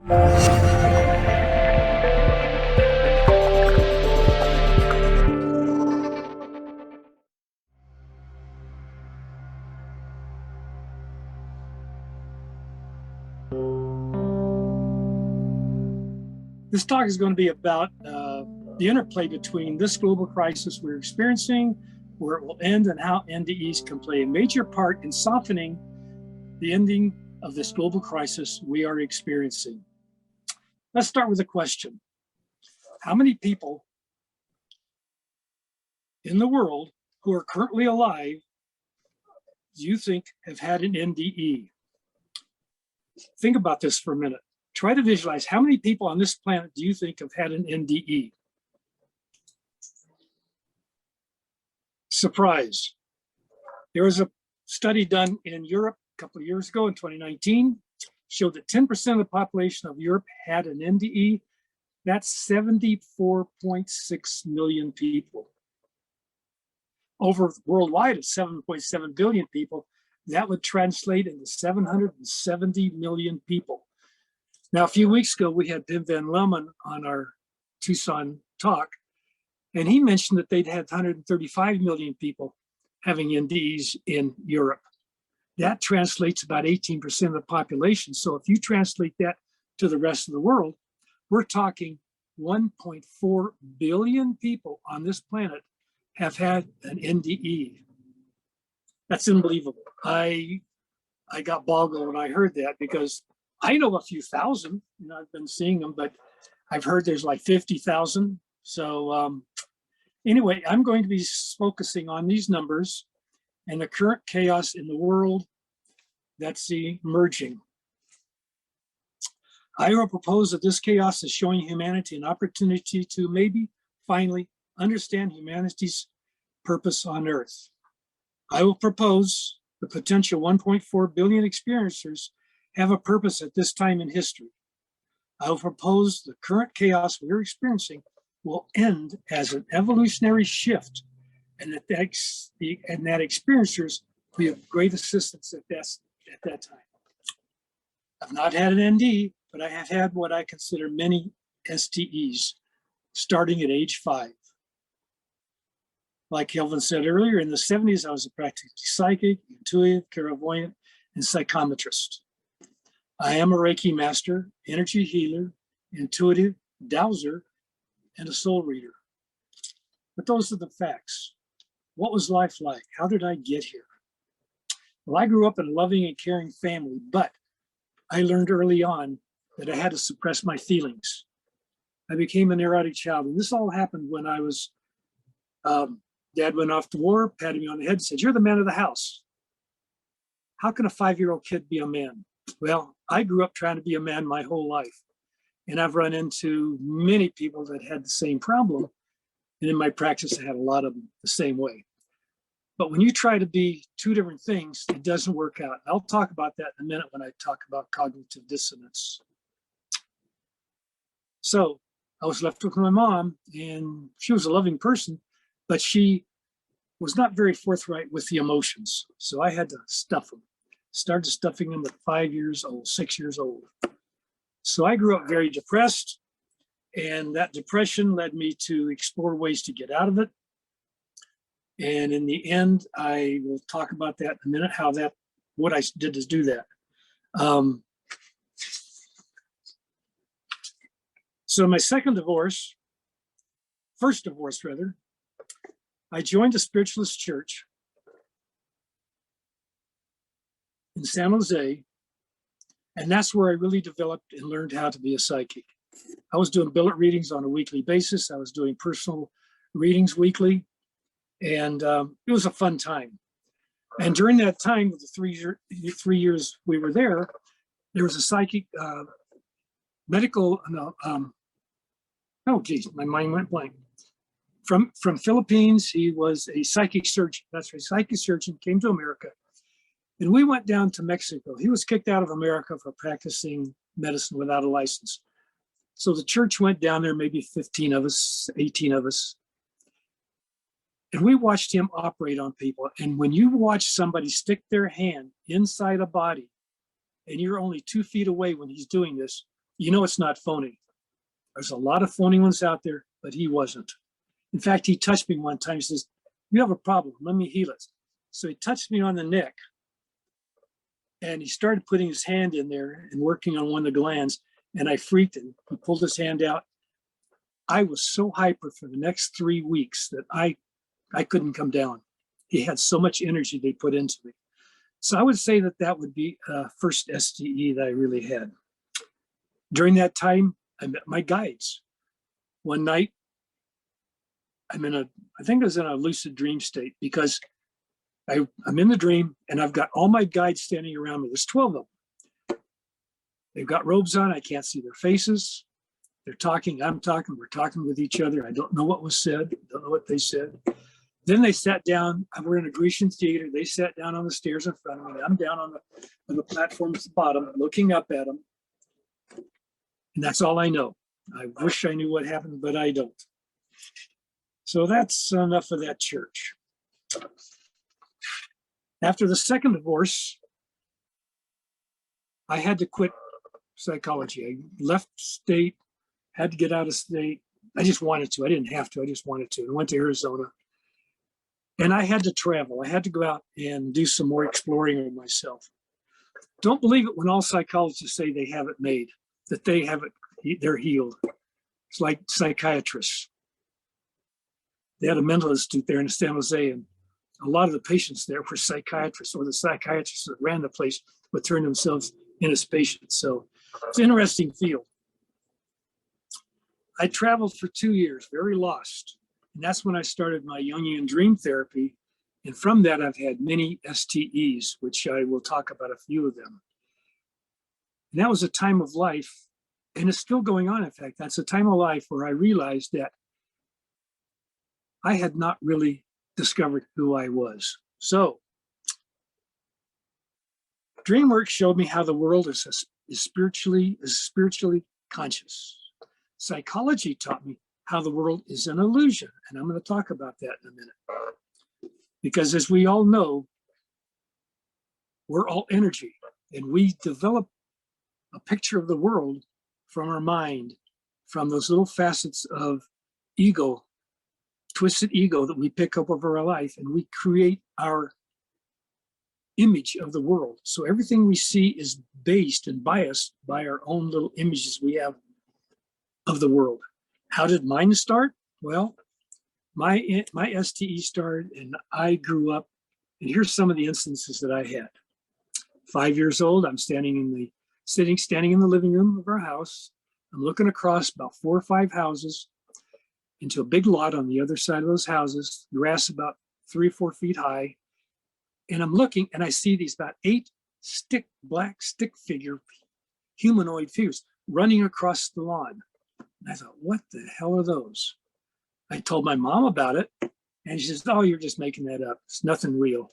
This talk is going to be about the interplay between this global crisis we're experiencing, where it will end, and how NDEs can play a major part in softening the ending of this global crisis we are experiencing. Let's start with a question. How many people in the world who are currently alive do you think have had an NDE? Think about this for a minute. Try to visualize how many people on this planet do you think have had an NDE? Surprise. There was a study done in Europe a couple of years ago in 2019, showed that 10% of the population of Europe had an NDE. That's 74.6 million people. Over worldwide, it's 7.7 billion people. That would translate into 770 million people. Now, a few weeks ago, we had Pim Van Lemon on our Tucson talk, and he mentioned that they'd had 135 million people having NDEs in Europe. That translates about 18% of the population. So if you translate that to the rest of the world, we're talking 1.4 billion people on this planet have had an NDE. That's unbelievable. I got boggled when I heard that, because I know a few thousand, I've been seeing them, but I've heard there's like 50,000. So anyway, I'm going to be focusing on these numbers and the current chaos in the world that's emerging. I will propose that this chaos is showing humanity an opportunity to maybe finally understand humanity's purpose on Earth. I will propose the potential 1.4 billion experiencers have a purpose at this time in history. I will propose the current chaos we're experiencing will end as an evolutionary shift, and that experiencers will be of great assistance at that time. I've not had an ND, but I have had what I consider many STEs, starting at age 5. Like Kelvin said earlier, in the 70s, I was a practically psychic, intuitive, clairvoyant, and psychometrist. I am a Reiki master, energy healer, intuitive, dowser, and a soul reader. But those are the facts. What was life like? How did I get here? Well, I grew up in a loving and caring family, but I learned early on that I had to suppress my feelings. I became a neurotic child, and this all happened when I was, Dad went off to war, patted me on the head and said, "You're the man of the house." How can a 5-year-old kid be a man? Well, I grew up trying to be a man my whole life, and I've run into many people that had the same problem, and in my practice, I had a lot of them the same way. But when you try to be two different things, it doesn't work out. I'll talk about that in a minute when I talk about cognitive dissonance. So I was left with my mom, and she was a loving person, but she was not very forthright with the emotions. So I had to stuff them. Started stuffing them at 5 years old, 6 years old. So I grew up very depressed, and that depression led me to explore ways to get out of it. And in the end, I will talk about that in a minute, what I did to do that. So my first divorce, I joined a spiritualist church in San Jose, and that's where I really developed and learned how to be a psychic. I was doing billet readings on a weekly basis. I was doing personal readings weekly, and it was a fun time. And during that time, the 3 years we were there was a psychic medical, oh geez, my mind went blank. From Philippines, he was a psychic surgeon. That's right, psychic surgeon, came to America. And we went down to Mexico. He was kicked out of America for practicing medicine without a license. So the church went down there, maybe 15 of us, 18 of us. And we watched him operate on people. And when you watch somebody stick their hand inside a body, and you're only 2 feet away when he's doing this, you know it's not phony. There's a lot of phony ones out there, but he wasn't. In fact, he touched me one time. He says, "You have a problem. Let me heal it." So he touched me on the neck, and he started putting his hand in there and working on one of the glands, and I freaked him. He pulled his hand out. I was so hyper for the next 3 weeks that I couldn't come down. He had so much energy they put into me. So I would say that that would be first STE that I really had. During that time, I met my guides. One night, I think I was in a lucid dream state, because I'm in the dream and I've got all my guides standing around me. There's 12 of them. They've got robes on. I can't see their faces. They're talking, I'm talking, we're talking with each other. I don't know what was said, don't know what they said. Then they sat down. We're in a Grecian theater. They sat down on the stairs in front of me. I'm down on the platform at the bottom, looking up at them. And that's all I know. I wish I knew what happened, but I don't. So that's enough of that church. After the second divorce, I had to quit psychology. I left state, had to get out of state. I just wanted to. I didn't have to. I just wanted to. I went to Arizona. And I had to travel. I had to go out and do some more exploring of myself. Don't believe it when all psychologists say they have it made, that they have it, they're healed. It's like psychiatrists. They had a mental institute there in San Jose, and a lot of the patients there were psychiatrists, or the psychiatrists that ran the place would turn themselves in as patients. So it's an interesting field. I traveled for 2 years, very lost. And that's when I started my Jungian dream therapy. And from that, I've had many STEs, which I will talk about a few of them. And that was a time of life, and it's still going on. In fact, that's a time of life where I realized that I had not really discovered who I was. So DreamWorks showed me how the world is spiritually conscious. Psychology taught me how the world is an illusion. And I'm going to talk about that in a minute. Because as we all know, we're all energy, and we develop a picture of the world from our mind, from those little facets of ego, twisted ego that we pick up over our life, and we create our image of the world. So everything we see is based and biased by our own little images we have of the world. How did mine start? Well, my STE started, and I grew up, and here's some of the instances that I had. 5 years old, I'm standing in the living room of our house. I'm looking across about 4 or 5 houses into a big lot on the other side of those houses, grass about 3 or 4 feet high. And I'm looking, and I see these about 8 black stick figure humanoid figures running across the lawn. And I thought, what the hell are those? I told my mom about it, and she says, "Oh, you're just making that up. It's nothing real."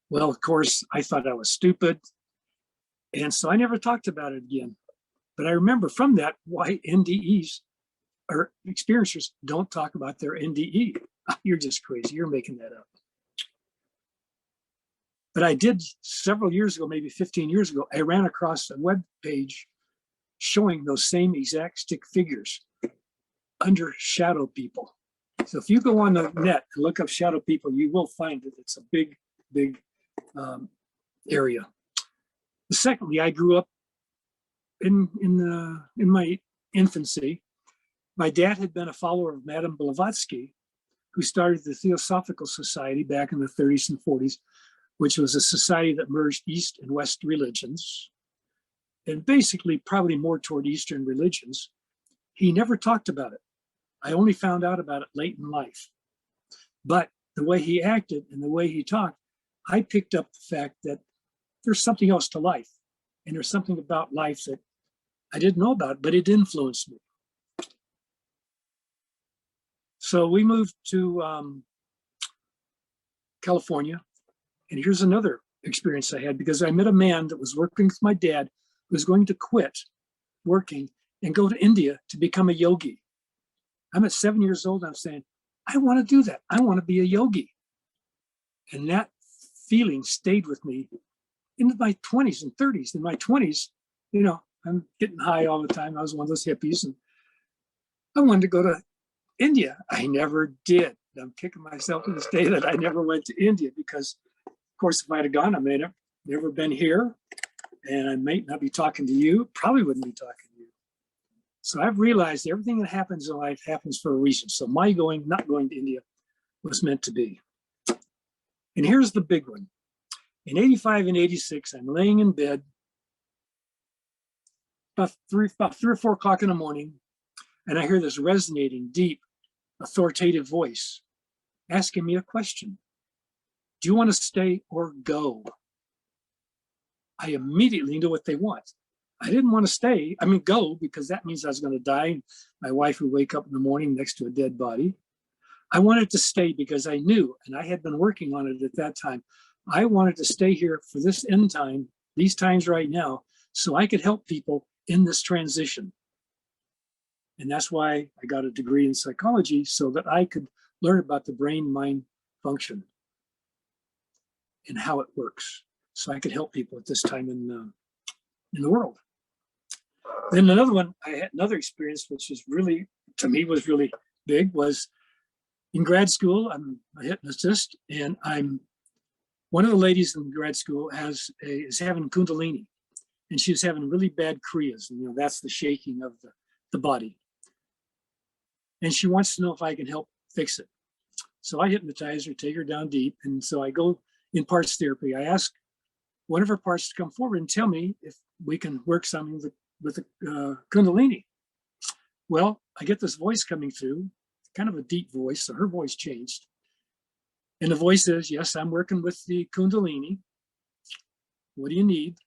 Well, of course, I thought I was stupid. And so I never talked about it again. But I remember from that why NDEs or experiencers don't talk about their NDE. You're just crazy. You're making that up. But I did several years ago, maybe 15 years ago, I ran across a web page showing those same exact stick figures under shadow people. So if you go on the net and look up shadow people, you will find that it's a big area. Secondly, I grew up in my infancy. My dad had been a follower of Madame Blavatsky, who started the Theosophical Society back in the 30s and 40s, which was a society that merged East and West religions, and basically probably more toward Eastern religions. He never talked about it. I only found out about it late in life. But the way he acted and the way he talked, I picked up the fact that there's something else to life. And there's something about life that I didn't know about, but it influenced me. So we moved to California. And here's another experience I had, because I met a man that was working with my dad who was going to quit working and go to India to become a yogi. I'm at 7 years old. I'm saying, I want to do that. I want to be a yogi. And that feeling stayed with me in my 20s and 30s. In my 20s, I'm getting high all the time. I was one of those hippies, and I wanted to go to India. I never did. I'm kicking myself to this day that I never went to India because, of course, if I'd have gone, I may have never been here, and I might not be talking to you. Probably wouldn't be talking to you. So I've realized everything that happens in life happens for a reason. So my not going to India was meant to be. And here's the big one. In 85 and 86, I'm laying in bed about 3 or 4 o'clock in the morning, and I hear this resonating, deep, authoritative voice asking me a question. Do you want to stay or go? I immediately knew what they want. I didn't want to stay. I mean, go, because that means I was going to die. My wife would wake up in the morning next to a dead body. I wanted to stay because I knew, and I had been working on it at that time. I wanted to stay here for this end time, these times right now, so I could help people in this transition. And that's why I got a degree in psychology, so that I could learn about the brain-mind function and how it works, so I could help people at this time in the world. Then another one, I had another experience, which is really, to me, was really big, was in grad school. I'm a hypnotist, and one of the ladies in grad school is having Kundalini, and she was having really bad Kriyas, and that's the shaking of the body. And she wants to know if I can help fix it. So I hypnotize her, take her down deep, and so I go in parts therapy. I ask one of her parts to come forward and tell me if we can work something with the Kundalini. Well, I get this voice coming through, kind of a deep voice, so her voice changed. And the voice says, yes, I'm working with the Kundalini. What do you need?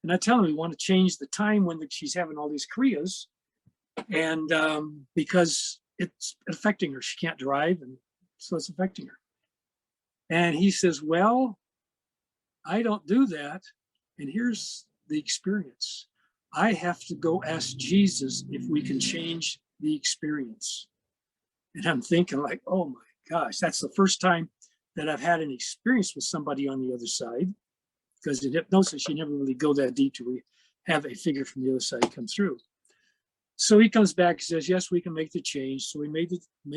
And I tell her we want to change the time when she's having all these Kriyas, and because it's affecting her. She can't drive, and so it's affecting her. And he says, well, I don't do that. And here's the experience. I have to go ask Jesus if we can change the experience. And I'm thinking like, oh my gosh, that's the first time that I've had an experience with somebody on the other side, because in hypnosis, you never really go that deep till we have a figure from the other side come through. So he comes back and says, yes, we can make the change. So we made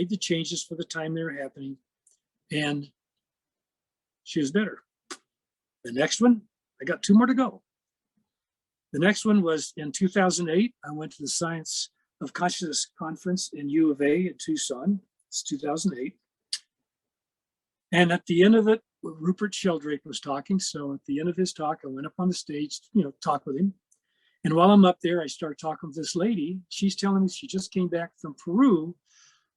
the changes for the time they were happening, and she was better. The next one, I got 2 more to go. The next one was in 2008. I went to the Science of Consciousness Conference in U of A in Tucson. It's 2008. And at the end of it, Rupert Sheldrake was talking. So at the end of his talk, I went up on the stage, talk with him. And while I'm up there, I start talking with this lady. She's telling me she just came back from Peru,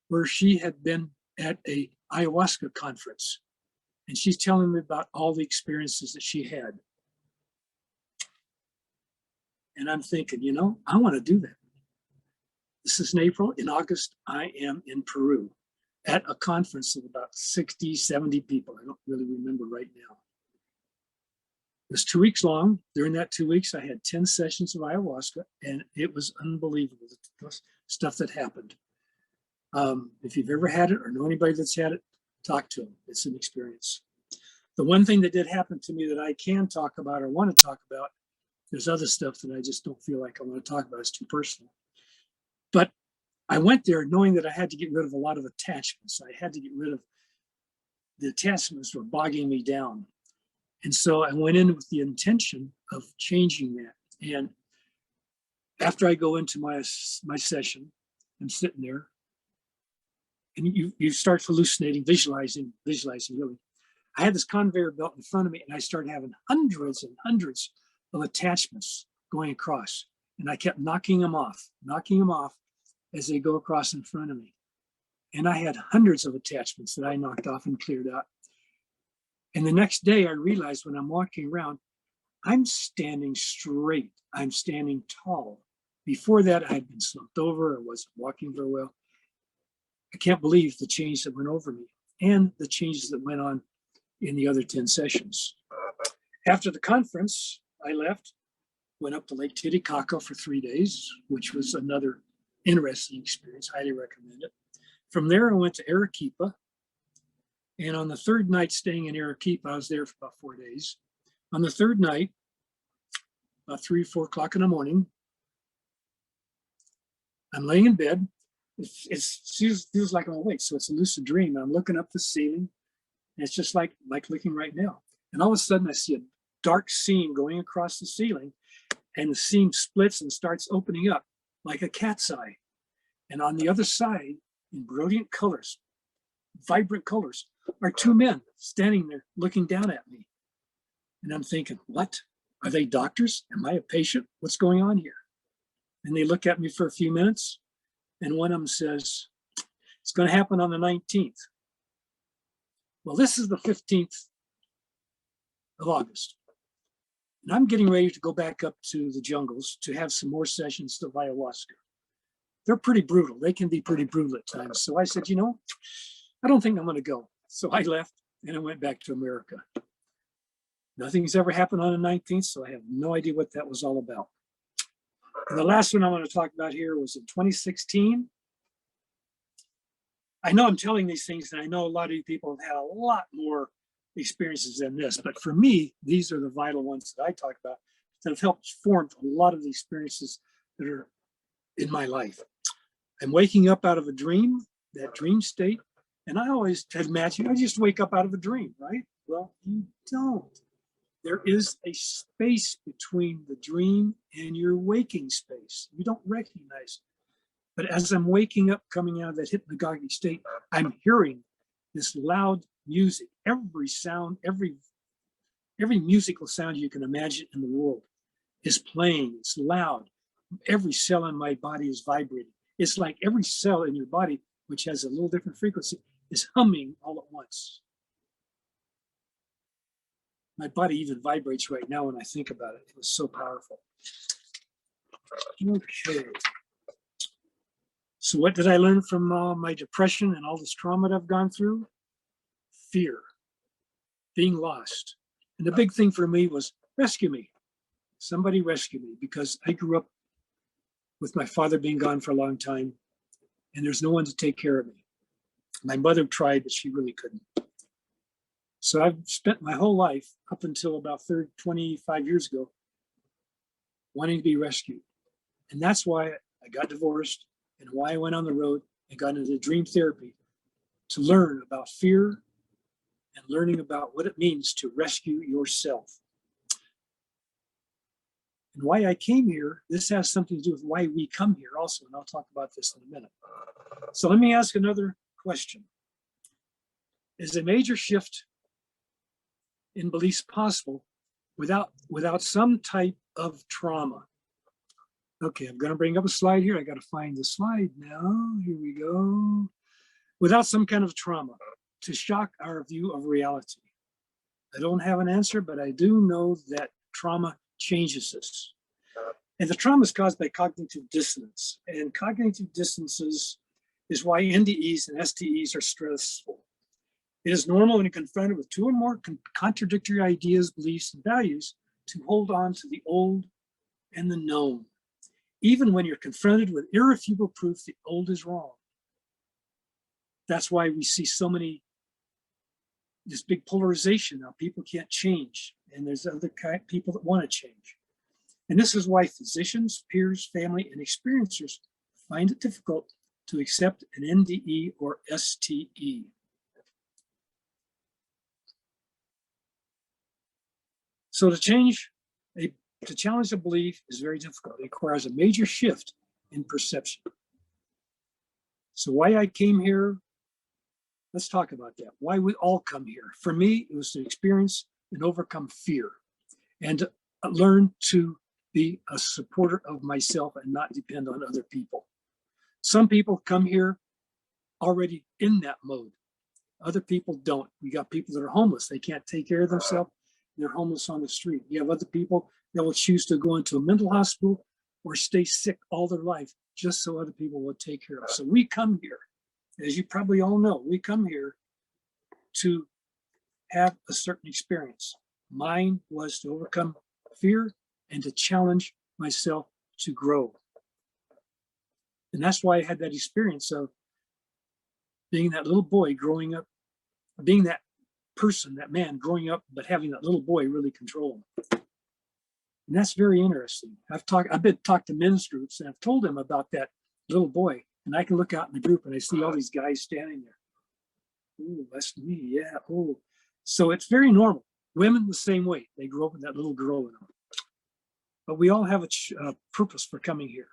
where she had been at a ayahuasca conference. And she's telling me about all the experiences that she had. And I'm thinking, I want to do that. This is in April. In August, I am in Peru at a conference of about 60, 70 people. I don't really remember right now. It was 2 weeks long. During that 2 weeks, I had 10 sessions of ayahuasca, and it was unbelievable, the stuff that happened. If you've ever had it or know anybody that's had it, talk to them. It's an experience. The one thing that did happen to me that I can talk about or want to talk about, there's other stuff that I just don't feel like I want to talk about. It's too personal. But I went there knowing that I had to get rid of a lot of attachments. I had to get rid of the attachments were bogging me down. And so I went in with the intention of changing that. And after I go into my session, I'm sitting there, and you start hallucinating, visualizing really. I had this conveyor belt in front of me, and I started having hundreds and hundreds of attachments going across. And I kept knocking them off as they go across in front of me. And I had hundreds of attachments that I knocked off and cleared out. And the next day I realized when I'm walking around, I'm standing straight. I'm standing tall. Before that, I had been slumped over. I wasn't walking very well. I can't believe the change that went over me and the changes that went on in the other 10 sessions. After the conference, I left, went up to Lake Titicaca for 3 days, which was another interesting experience. Highly recommend it. From there, I went to Arequipa. And on the third night staying in Arequipa, I was there for about 4 days. On the third night, about 3 or 4 o'clock in the morning, I'm laying in bed. It feels like I'm awake, so it's a lucid dream. I'm looking up the ceiling, and it's just like looking right now. And all of a sudden, I see a dark seam going across the ceiling, and the seam splits and starts opening up like a cat's eye. And on the other side, in brilliant colors, vibrant colors, are two men standing there looking down at me. And I'm thinking, what? Are they doctors? Am I a patient? What's going on here? And they look at me for a few minutes, and one of them says, it's going to happen on the 19th. Well, this is the 15th of August. And I'm getting ready to go back up to the jungles to have some more sessions of ayahuasca. They're pretty brutal. They can be pretty brutal at times. So I said, I don't think I'm going to go. So I left and I went back to America. Nothing's ever happened on the 19th, so I have no idea what that was all about. And the last one I want to talk about here was in 2016. I know I'm telling these things, and I know a lot of you people have had a lot more experiences than this, but for me, these are the vital ones that I talk about that have helped form a lot of the experiences that are in my life. I'm waking up out of a dream, that dream state, and I always had imagined I just wake up out of a dream, right? Well, you don't. There is a space between the dream and your waking space. You don't recognize it. But as I'm waking up, coming out of that hypnagogic state, I'm hearing this loud music. Every sound, every musical sound you can imagine in the world is playing. It's loud. Every cell in my body is vibrating. It's like every cell in your body, which has a little different frequency, is humming all at once. My body even vibrates right now when I think about it. It was so powerful. Okay. So what did I learn from my depression and all this trauma that I've gone through? Fear, being lost. And the big thing for me was rescue me. Somebody rescue me, because I grew up with my father being gone for a long time, and there's no one to take care of me. My mother tried, but she really couldn't. So I've spent my whole life up until about 25 years ago wanting to be rescued. And that's why I got divorced and why I went on the road and got into dream therapy, to learn about fear and learning about what it means to rescue yourself. And why I came here, this has something to do with why we come here also, and I'll talk about this in a minute. So let me ask another question. Is a major shift in beliefs possible without some type of trauma? Okay, I'm going to bring up a slide here. I got to find the slide now. Here we go. Without some kind of trauma to shock our view of reality. I don't have an answer, but I do know that trauma changes us. And the trauma is caused by cognitive dissonance. And cognitive dissonances is why NDEs and STEs are stressful. It is normal when you're confronted with two or more contradictory ideas, beliefs, and values to hold on to the old and the known, even when you're confronted with irrefutable proof the old is wrong. That's why we see this big polarization now. People can't change, and there's other people that want to change. And this is why physicians, peers, family, and experiencers find it difficult to accept an NDE or STE. So to challenge a belief is very difficult. It requires a major shift in perception. So why I came here, let's talk about that. Why we all come here. For me, it was to experience and overcome fear and to learn to be a supporter of myself and not depend on other people. Some people come here already in that mode. Other people don't. We got people that are homeless. They can't take care of themselves. They're homeless on the street. You have other people that will choose to go into a mental hospital or stay sick all their life just so other people will take care of. So we come here, as you probably all know, we come here to have a certain experience. Mine was to overcome fear and to challenge myself to grow. And that's why I had that experience of being that little boy growing up, being that person, that man growing up, but having that little boy really control him. And that's very interesting. I've talked to men's groups and I've told them about that little boy, and I can look out in the group and I see all these guys standing there. Oh, that's me, yeah. Oh, so it's very normal. Women the same way. They grow up with that little girl in them. But we all have a purpose for coming here.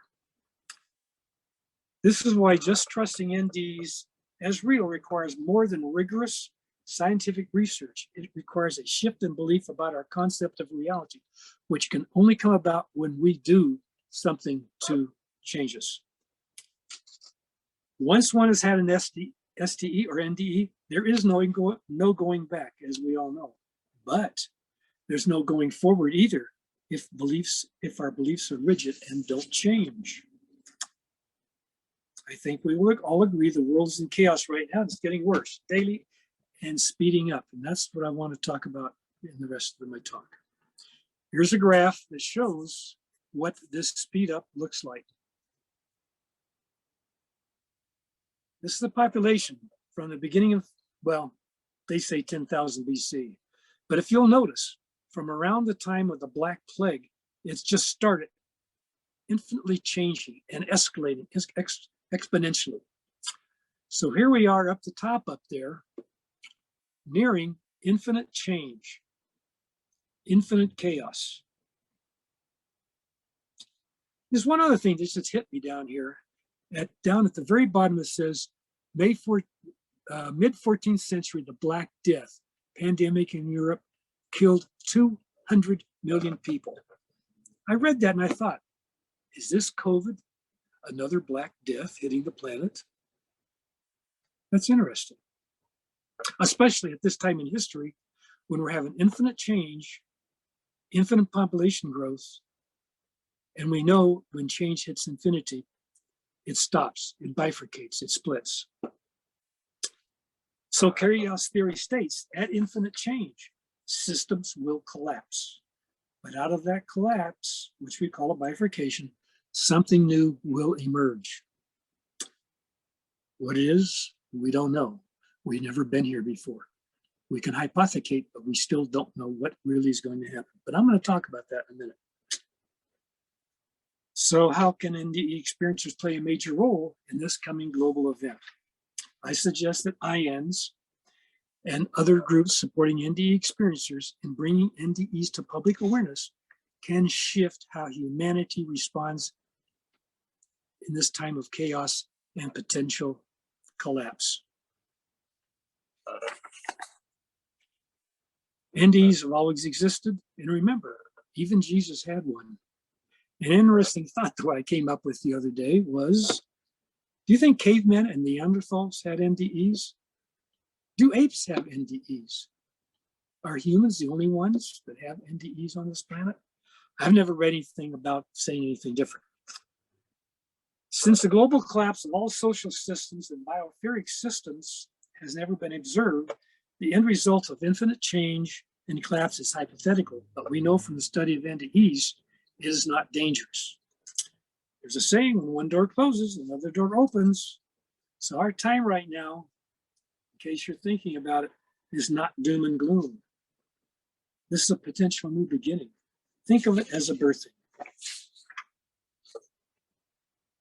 This is why just trusting NDEs as real requires more than rigorous scientific research. It requires a shift in belief about our concept of reality, which can only come about when we do something to change us. Once one has had an STE or NDE, there is no going back, as we all know. But there's no going forward either if our beliefs are rigid and don't change. I think we would all agree the world is in chaos right now. It's getting worse daily and speeding up. And that's what I want to talk about in the rest of my talk. Here's a graph that shows what this speed up looks like. This is the population from the beginning of, well, they say 10,000 BC. But if you'll notice, from around the time of the Black Plague, it's just started infinitely changing and escalating exponentially. So here we are up the top up there, nearing infinite change, infinite chaos. There's one other thing that just hit me down here. Down at the very bottom, it says, mid-14th century, the Black Death pandemic in Europe killed 200 million people. I read that and I thought, is this COVID, another Black Death hitting the planet? That's interesting, especially at this time in history when we're having infinite change, infinite population growth, and we know when change hits infinity, it stops, it bifurcates, it splits. So chaos theory states, at infinite change, systems will collapse. But out of that collapse, which we call a bifurcation, something new will emerge. What it is, we don't know. We've never been here before. We can hypothecate, but we still don't know what really is going to happen. But I'm going to talk about that in a minute. So how can NDE experiencers play a major role in this coming global event? I suggest that IANDS and other groups supporting NDE experiencers in bringing NDEs to public awareness can shift how humanity responds in this time of chaos and potential collapse. NDEs have always existed, and remember, even Jesus had one. An interesting thought that I came up with the other day was, do you think cavemen and Neanderthals had NDEs? Do apes have NDEs? Are humans the only ones that have NDEs on this planet? I've never read anything about saying anything different. Since the global collapse of all social systems and bioetheric systems has never been observed, the end result of infinite change and collapse is hypothetical, but we know from the study of NDEs it is not dangerous. There's a saying, when one door closes, another door opens. So our time right now, in case you're thinking about it, is not doom and gloom. This is a potential new beginning. Think of it as a birthing.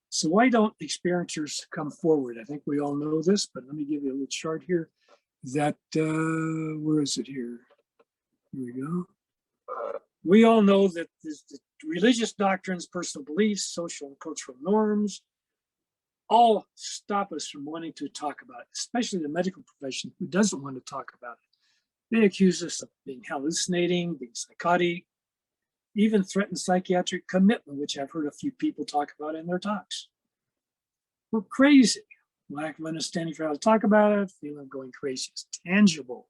So why don't experiencers come forward? I think we all know this, but let me give you a little chart here. That, where is it here? Here we go. We all know that the religious doctrines, personal beliefs, social and cultural norms, all stop us from wanting to talk about it, especially the medical profession who doesn't want to talk about it. They accuse us of being hallucinating, being psychotic, even threaten psychiatric commitment, which I've heard a few people talk about in their talks. We're crazy. Lack of understanding for how to talk about it, feeling of going crazy is tangible.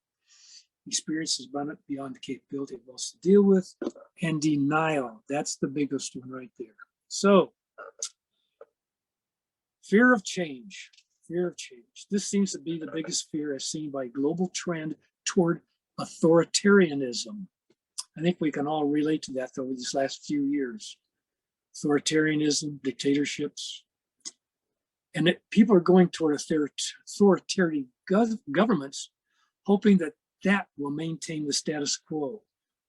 Experiences beyond the capability of us to deal with, and denial. That's the biggest one right there. So, fear of change. Fear of change. This seems to be the biggest fear as seen by global trend toward authoritarianism. I think we can all relate to that over these last few years. Authoritarianism, dictatorships. And people are going toward authoritarian governments, hoping that will maintain the status quo,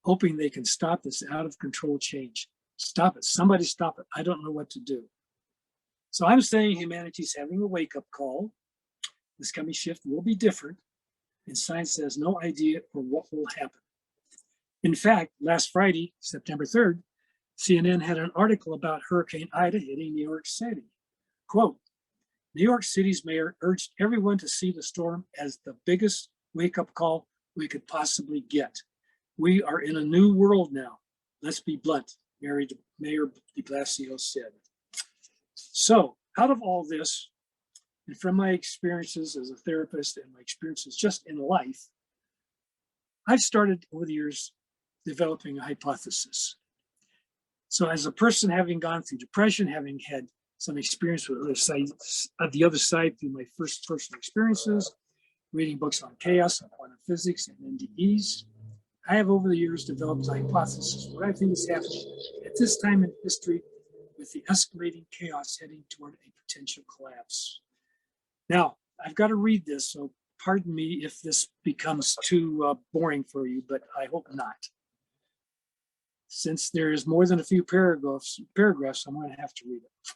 hoping they can stop this out of control change. Stop it. Somebody stop it. I don't know what to do. So I'm saying humanity's having a wake-up call. This coming shift will be different, and science has no idea or what will happen. In fact, last Friday, September 3rd, CNN had an article about Hurricane Ida hitting New York City. Quote, New York City's mayor urged everyone to see the storm as the biggest wake-up call we could possibly get. We are in a new world now. Let's be blunt, Mayor de Blasio said. So out of all this, and from my experiences as a therapist and my experiences just in life, I've started over the years developing a hypothesis. So as a person having gone through depression, having had some experience with the other side through my first personal experiences, reading books on chaos, on quantum physics, and NDEs, I have over the years developed a hypothesis what I think is happening at this time in history with the escalating chaos heading toward a potential collapse. Now, I've got to read this, so pardon me if this becomes too boring for you, but I hope not. Since there is more than a few paragraphs, I'm going to have to read it.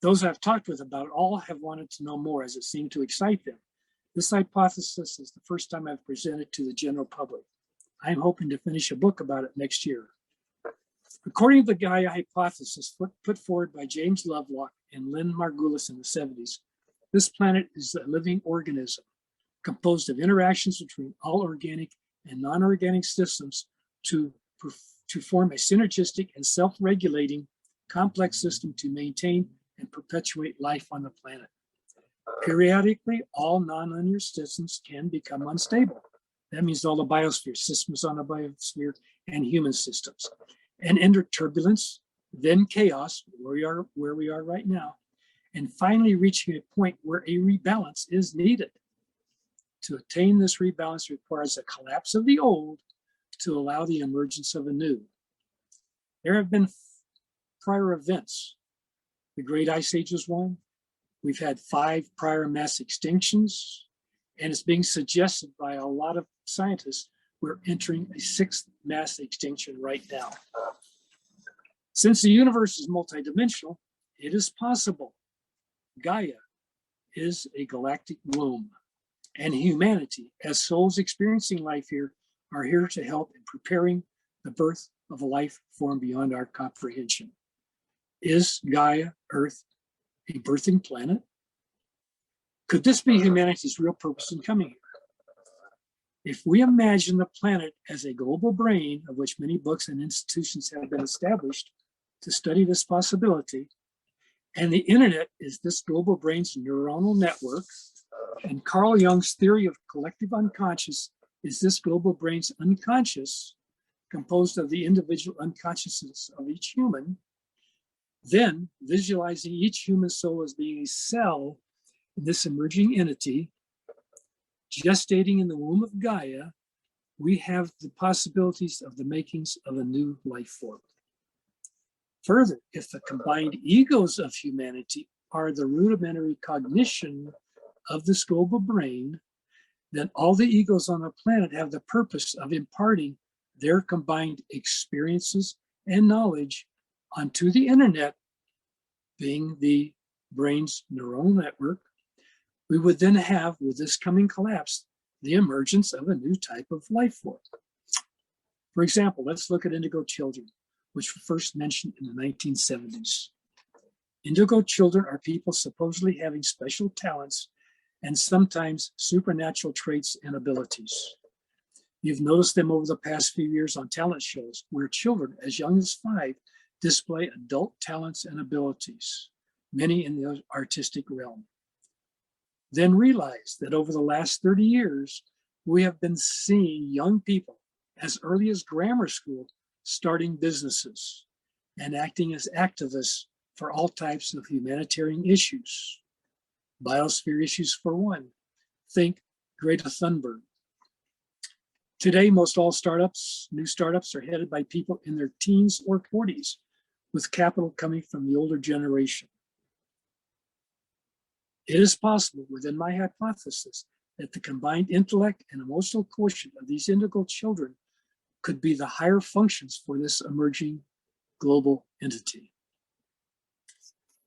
Those I've talked with about it all have wanted to know more, as it seemed to excite them. This hypothesis is the first time I've presented to the general public. I'm hoping to finish a book about it next year. According to the Gaia Hypothesis put forward by James Lovelock and Lynn Margulis in the 70s, this planet is a living organism composed of interactions between all organic and non-organic systems to form a synergistic and self-regulating complex system to maintain and perpetuate life on the planet. Periodically, all nonlinear systems can become unstable. That means all the biosphere, systems on the biosphere, and human systems. And enter turbulence, then chaos, where we are right now, and finally reaching a point where a rebalance is needed. To attain this rebalance requires a collapse of the old to allow the emergence of a new. There have been prior events. The Great Ice Age was one. We've had 5 prior mass extinctions, and it's being suggested by a lot of scientists we're entering a 6th mass extinction right now. Since the universe is multidimensional, it is possible Gaia is a galactic womb, and humanity, as souls experiencing life here, are here to help in preparing the birth of a life form beyond our comprehension. Is Gaia, Earth, a birthing planet? Could this be humanity's real purpose in coming here? If we imagine the planet as a global brain, of which many books and institutions have been established to study this possibility, and the internet is this global brain's neuronal network, and Carl Jung's theory of collective unconscious is this global brain's unconscious, composed of the individual unconsciousness of each human, then visualizing each human soul as being a cell in this emerging entity, gestating in the womb of Gaia, we have the possibilities of the makings of a new life form. Further, if the combined egos of humanity are the rudimentary cognition of this global brain, then all the egos on the planet have the purpose of imparting their combined experiences and knowledge onto the internet, being the brain's neural network. We would then have, with this coming collapse, the emergence of a new type of life form. For example, let's look at Indigo Children, which were first mentioned in the 1970s. Indigo Children are people supposedly having special talents and sometimes supernatural traits and abilities. You've noticed them over the past few years on talent shows where children as young as 5 display adult talents and abilities, many in the artistic realm. Then realize that over the last 30 years, we have been seeing young people as early as grammar school starting businesses and acting as activists for all types of humanitarian issues. Biosphere issues for one. Think Greta Thunberg. Today, most all new startups are headed by people in their teens or 40s, with capital coming from the older generation. It is possible, within my hypothesis, that the combined intellect and emotional quotient of these indigo children could be the higher functions for this emerging global entity.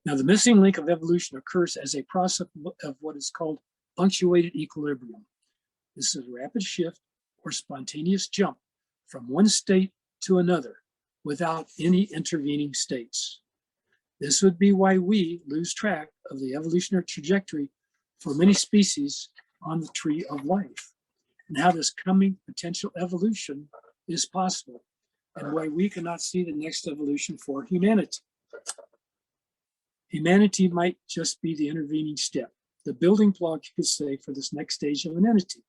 Now, the missing link of evolution occurs as a process of what is called punctuated equilibrium. This is a rapid shift or spontaneous jump from one state to another without any intervening states. This would be why we lose track of the evolutionary trajectory for many species on the tree of life, and how this coming potential evolution is possible, and why we cannot see the next evolution for humanity. Humanity might just be the intervening step, the building block, you could say, for this next stage of an entity.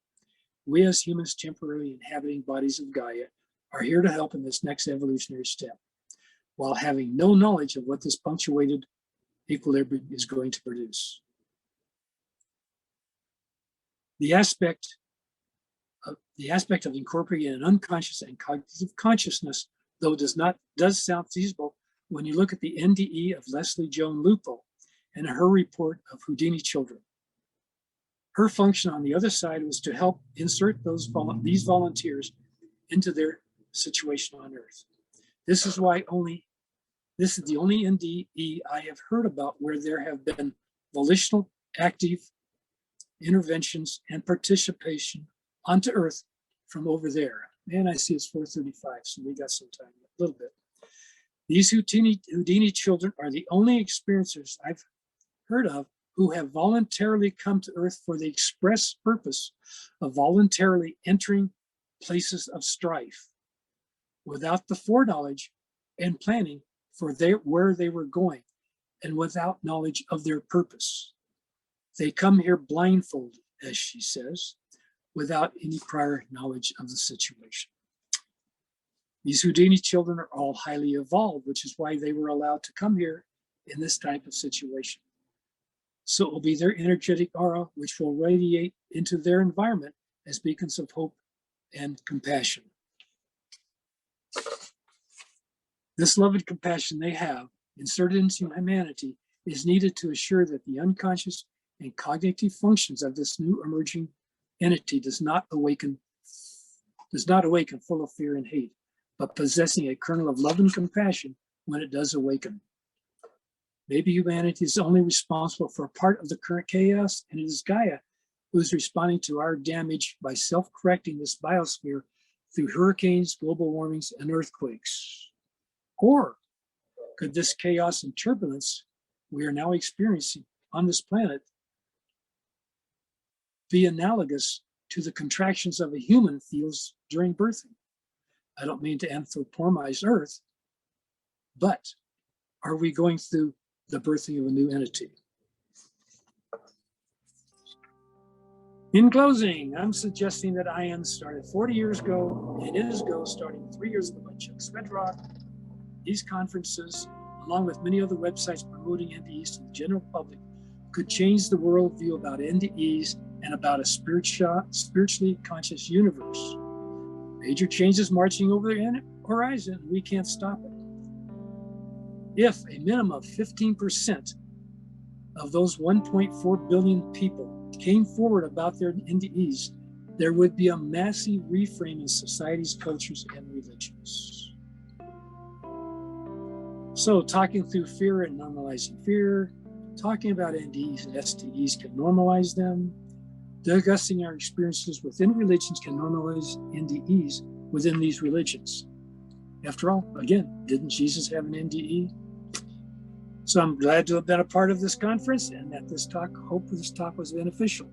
We as humans temporarily inhabiting bodies of Gaia are here to help in this next evolutionary step, while having no knowledge of what this punctuated equilibrium is going to produce. The aspect of incorporating an unconscious and cognitive consciousness, though does sound feasible when you look at the NDE of Leslie Joan Lupo and her report of Houdini Children. Her function on the other side was to help insert these volunteers into their situation on Earth. This is the only NDE I have heard about where there have been volitional, active interventions and participation onto Earth from over there. And I see it's 4:35, so we got some time, a little bit. These Houdini children are the only experiencers I've heard of who have voluntarily come to Earth for the express purpose of voluntarily entering places of strife without the foreknowledge and planning for where they were going, and without knowledge of their purpose. They come here blindfolded, as she says, without any prior knowledge of the situation. These Houdini children are all highly evolved, which is why they were allowed to come here in this type of situation. So it will be their energetic aura which will radiate into their environment as beacons of hope and compassion. This love and compassion they have inserted into humanity is needed to assure that the unconscious and cognitive functions of this new emerging entity does not awaken full of fear and hate, but possessing a kernel of love and compassion when it does awaken. Maybe humanity is only responsible for a part of the current chaos, and it is Gaia who is responding to our damage by self-correcting this biosphere through hurricanes, global warmings, and earthquakes. Or could this chaos and turbulence we are now experiencing on this planet be analogous to the contractions of a human feels during birthing? I don't mean to anthropomorphize Earth, but are we going through the birthing of a new entity? In closing, I'm suggesting that IANDS started 40 years ago and is starting 3 years ago by Chuck Swedrock. These conferences, along with many other websites promoting NDEs to the general public, could change the worldview about NDEs and about a spiritually conscious universe. Major changes marching over the horizon, we can't stop it. If a minimum of 15% of those 1.4 billion people came forward about their NDEs, there would be a massive reframe in societies, cultures, and religions. So talking through fear and normalizing fear, talking about NDEs and STEs can normalize them. Discussing our experiences within religions can normalize NDEs within these religions. After all, again, didn't Jesus have an NDE? So I'm glad to have been a part of this conference and that hope this talk was beneficial.